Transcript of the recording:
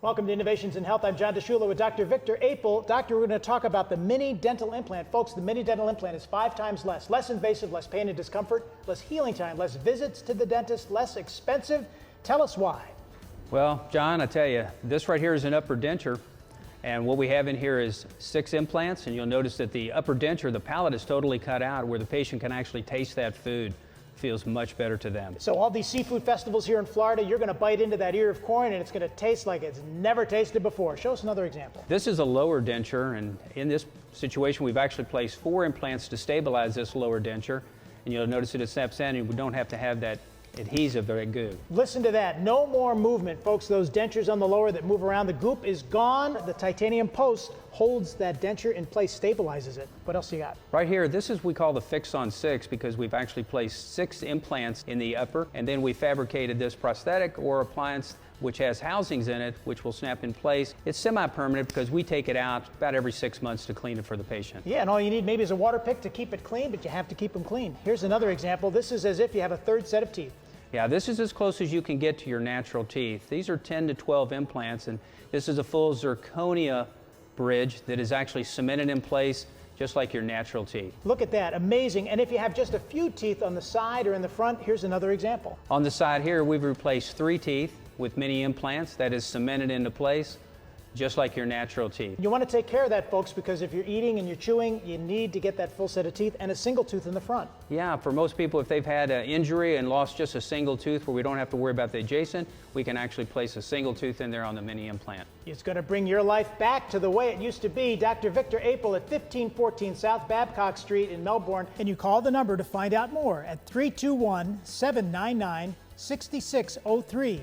Welcome to Innovations in Health. I'm John DeShula with Dr. Victor Apel. Doctor, we're going to talk about the mini dental implant. Folks, the mini dental implant is 5 times less invasive, less pain and discomfort, less healing time, less visits to the dentist, less expensive. Tell us why. Well, John, I tell you, this right here is an upper denture, and what we have in here is 6 implants, and you'll notice that the upper denture, the palate is totally cut out where the patient can actually taste that food. Feels much better to them. So all these seafood festivals here in Florida, you're going to bite into that ear of corn and it's going to taste like it's never tasted before. Show us another example. This is a lower denture, and in this situation we've actually placed 4 implants to stabilize this lower denture, and you'll notice that it snaps in and we don't have to have that adhesive, that goo. Listen to that. No more movement, folks. Those dentures on the lower that move around, the goop is gone. The titanium post holds that denture in place, stabilizes it. What else you got? Right here, this is we call the fix on 6 because we've actually placed 6 implants in the upper, and then we fabricated this prosthetic or appliance which has housings in it which will snap in place. It's semi-permanent because we take it out about every 6 months to clean it for the patient. Yeah, and all you need maybe is a water pick to keep it clean, but you have to keep them clean. Here's another example. This is as if you have a 3rd set of teeth. Yeah, this is as close as you can get to your natural teeth. These are 10 to 12 implants, and this is a full zirconia bridge that is actually cemented in place just like your natural teeth. Look at that, amazing. And if you have just a few teeth on the side or in the front, here's another example. On the side here, we've replaced 3 teeth with mini implants that is cemented into place just like your natural teeth. You want to take care of that, folks, because if you're eating and you're chewing, you need to get that full set of teeth and a single tooth in the front. Yeah, for most people, if they've had an injury and lost just a single tooth where we don't have to worry about the adjacent, we can actually place a single tooth in there on the mini implant. It's going to bring your life back to the way it used to be. Dr. Victor Apel at 1514 South Babcock Street in Melbourne. And you call the number to find out more at 321-799-6603.